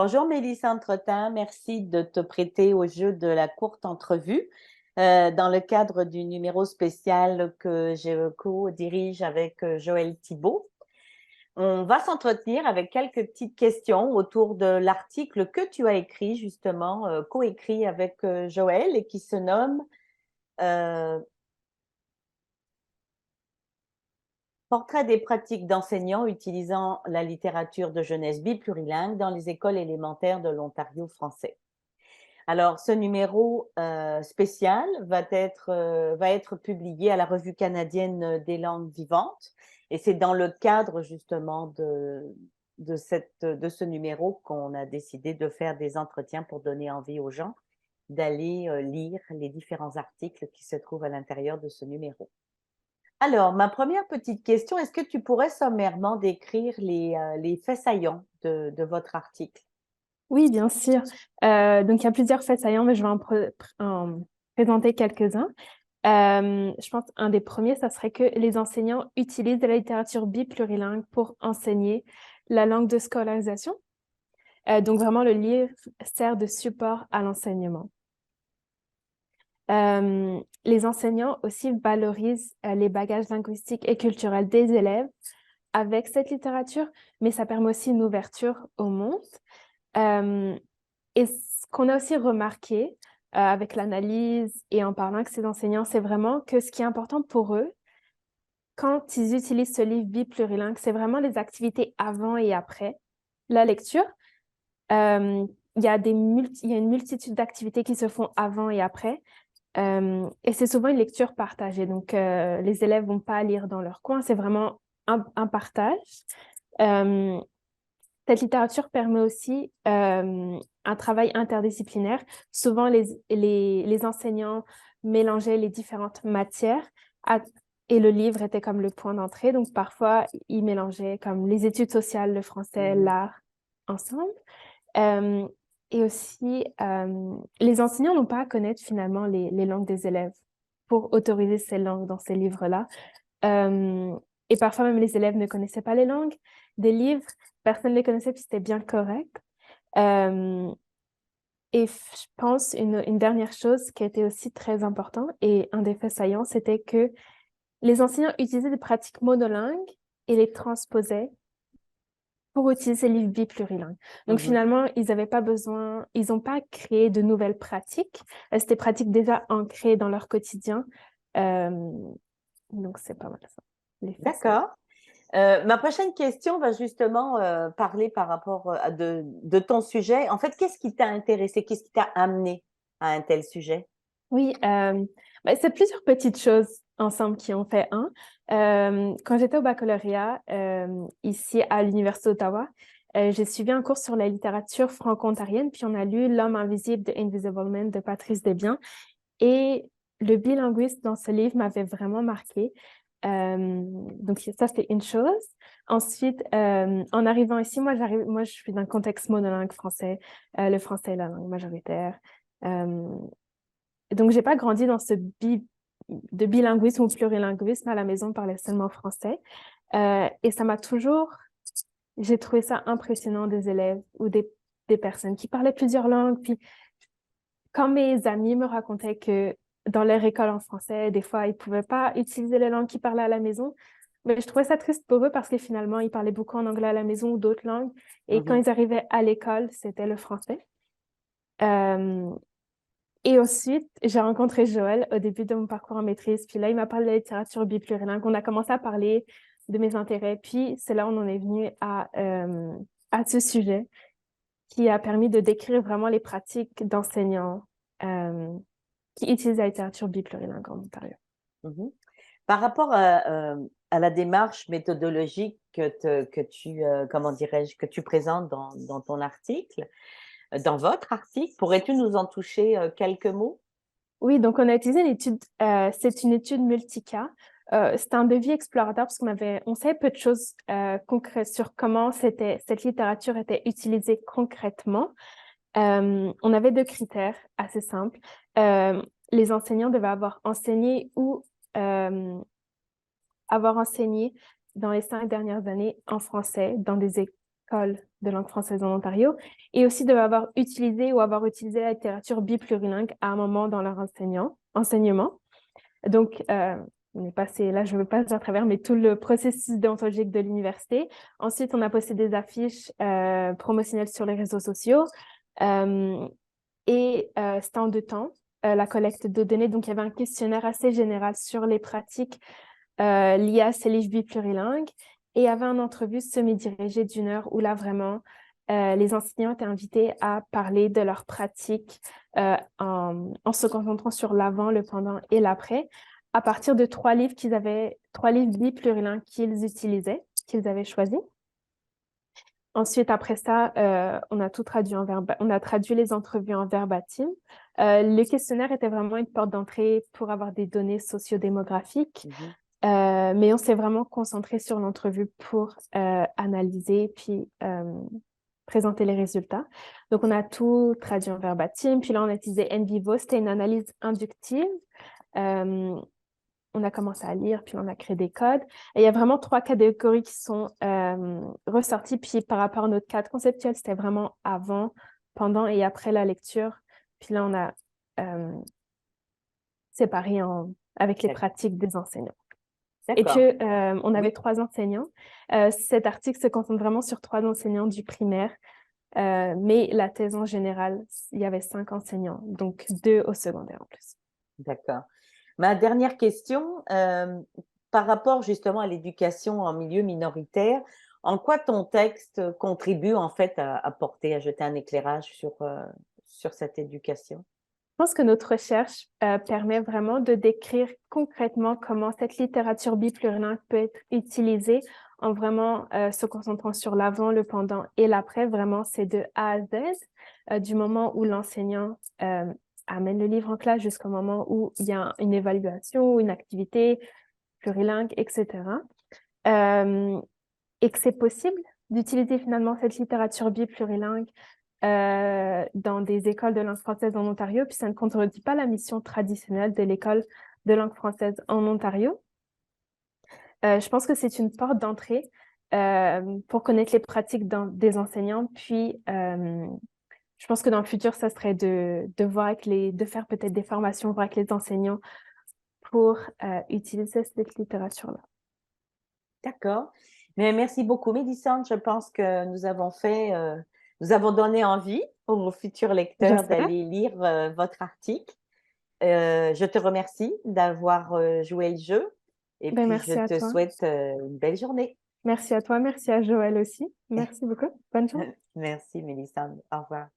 Bonjour Mélissa Entretin, merci de te prêter au jeu de la courte entrevue dans le cadre du numéro spécial que je co-dirige avec Joël Thibault. On va s'entretenir avec quelques petites questions autour de l'article que tu as écrit justement, co-écrit avec Joël et qui se nomme euh, Portrait des pratiques d'enseignants utilisant la littérature de jeunesse biplurilingue dans les écoles élémentaires de l'Ontario français. Alors, ce numéro spécial va être publié à la Revue canadienne des langues vivantes et c'est dans le cadre justement de ce numéro qu'on a décidé de faire des entretiens pour donner envie aux gens d'aller lire les différents articles qui se trouvent à l'intérieur de ce numéro. Alors, ma première petite question, est-ce que tu pourrais sommairement décrire les faits saillants de votre article? Oui, bien sûr. Donc, il y a plusieurs faits saillants, mais je vais en présenter quelques-uns. Je pense un des premiers, ça serait que les enseignants utilisent de la littérature biplurilingue pour enseigner la langue de scolarisation. Donc, vraiment, le livre sert de support à l'enseignement. Les enseignants aussi valorisent les bagages linguistiques et culturels des élèves avec cette littérature, mais ça permet aussi une ouverture au monde. Et ce qu'on a aussi remarqué avec l'analyse et en parlant avec ces enseignants, c'est vraiment que ce qui est important pour eux, quand ils utilisent ce livre biplurilingue, c'est vraiment les activités avant et après la lecture. Il y a il y a une multitude d'activités qui se font avant et après. Et c'est souvent une lecture partagée. Donc, les élèves vont pas lire dans leur coin, c'est vraiment un partage. Euh, Cette littérature permet aussi un travail interdisciplinaire. Souvent, les enseignants mélangeaient les différentes matières et le livre était comme le point d'entrée. Donc, parfois, ils mélangeaient comme les études sociales, le français, l'art ensemble. Euh, et aussi, les enseignants n'ont pas à connaître finalement les langues des élèves pour autoriser ces langues dans ces livres-là. Euh, et parfois, même les élèves ne connaissaient pas les langues des livres. Personne ne les connaissait, puis c'était bien correct. Euh, je pense une dernière chose qui était aussi très importante et un des faits saillants, c'était que les enseignants utilisaient des pratiques monolingues et les transposaient pour utiliser les livres biplurilingues. Donc Mhm. finalement, ils n'avaient pas besoin, ils n'ont pas créé de nouvelles pratiques. C'était pratiques déjà ancrées dans leur quotidien. Euh, donc c'est pas mal ça, les faits saillants. D'accord. Ma prochaine question va justement parler par rapport à de ton sujet. En fait, qu'est-ce qui t'a intéressé? Qu'est-ce qui t'a amené à un tel sujet? Oui, c'est plusieurs petites choses ensemble qui ont fait un. Quand j'étais au baccalauréat, ici à l'Université d'Ottawa, j'ai suivi un cours sur la littérature franco-ontarienne, puis on a lu L'homme invisible de Invisible Man de Patrice Desbiens. Et le bilinguisme dans ce livre m'avait vraiment marqué. Donc ça, c'est une chose. Ensuite, en arrivant ici, moi, je suis dans un contexte monolingue français. Le français est la langue majoritaire. Euh, donc, j'ai pas grandi dans de bilinguisme ou plurilinguisme. À la maison, on parlait seulement français. Et ça m'a toujours... J'ai trouvé ça impressionnant des élèves ou des personnes qui parlaient plusieurs langues. Puis, quand mes amis me racontaient que dans leur école en français, des fois, ils pouvaient pas utiliser les langues qu'ils parlaient à la maison, mais je trouvais ça triste pour eux parce que finalement, ils parlaient beaucoup en anglais à la maison ou d'autres langues. Et quand Mhm. ils arrivaient à l'école, c'était le français. Euh, Et ensuite, j'ai rencontré Joël au début de mon parcours en maîtrise. Puis là, il m'a parlé de la littérature biplurilingue. On a commencé à parler de mes intérêts. Puis c'est là où on en est venu à ce sujet qui a permis de décrire vraiment les pratiques d'enseignants euh, qui utilisent la littérature biplurilingue en Ontario. Mhm. Par rapport à la démarche méthodologique que tu, comment dirais-je, que tu présentes dans ton article, dans votre article, pourrais-tu nous en toucher quelques mots? Oui, donc on a utilisé une étude, c'est une étude multicas. C'est un devis explorateur parce on savait peu de choses concrètes sur comment cette littérature était utilisée concrètement. On avait deux critères assez simples. Euh, les enseignants devaient avoir enseigné ou avoir enseigné dans les 5 dernières années en français dans des écoles de langue française en Ontario et aussi de avoir utilisé ou avoir utilisé la littérature biplurilingue à un moment dans leur enseignement. Donc, on est passé, là, je ne veux pas passer à travers, mais tout le processus déontologique de l'université. Ensuite, on a posté des affiches promotionnelles sur les réseaux sociaux. C'était en 2 temps, la collecte de données. Donc, il y avait un questionnaire assez général sur les pratiques liées à ces livres biplurilingues. Et il y avait une entrevue semi-dirigée d'1 heure où là, vraiment, les enseignants étaient invités à parler de leurs pratiques en se concentrant sur l'avant, le pendant et l'après, à partir de 3 livres biplurilingues qu'ils utilisaient, qu'ils avaient choisis. Ensuite, après ça, on a tout traduit on a traduit les entrevues en verbatim. Le questionnaire était vraiment une porte d'entrée pour avoir des données sociodémographiques, mais on s'est vraiment concentré sur l'entrevue pour analyser puis présenter les résultats. Donc, on a tout traduit en verbatim. Puis là, on a utilisé NVivo. C'était une analyse inductive. On a commencé à lire, puis on a créé des codes. Et il y a vraiment 3 catégories qui sont ressorties. Puis par rapport à notre cadre conceptuel, c'était vraiment avant, pendant et après la lecture. Puis là, on a séparé avec les pratiques des enseignants. Et que on avait 3 enseignants. Cet article se concentre vraiment sur 3 enseignants du primaire. Mais la thèse en général, il y avait 5 enseignants, donc 2 au secondaire en plus. D'accord. Ma dernière question, par rapport justement à l'éducation en milieu minoritaire, en quoi ton texte contribue en fait à jeter un éclairage sur cette éducation? Je pense que notre recherche permet vraiment de décrire concrètement comment cette littérature biplurilingue peut être utilisée en vraiment se concentrant sur l'avant, le pendant et l'après. Vraiment, c'est de A à Z, du moment où l'enseignant amène le livre en classe jusqu'au moment où il y a une évaluation, une activité plurilingue, etc. Et que c'est possible d'utiliser finalement cette littérature biplurilingue dans des écoles de langue française en Ontario, puis ça ne contredit pas la mission traditionnelle de l'école de langue française en Ontario. Je pense que c'est une porte d'entrée pour connaître les pratiques des enseignants, puis je pense que dans le futur, ça serait de voir de faire peut-être des formations voir avec les enseignants pour utiliser cette littérature-là. D'accord. Mais merci beaucoup, Mélissande. Je pense que nous avons donné envie aux futurs lecteurs J'espère. d'aller lire votre article. Je te remercie d'avoir joué le jeu et puis je Merci à te toi. souhaite une belle journée. Merci à toi, merci à Joël aussi. Merci beaucoup. Bonne journée. Merci, Mélissande. Au revoir.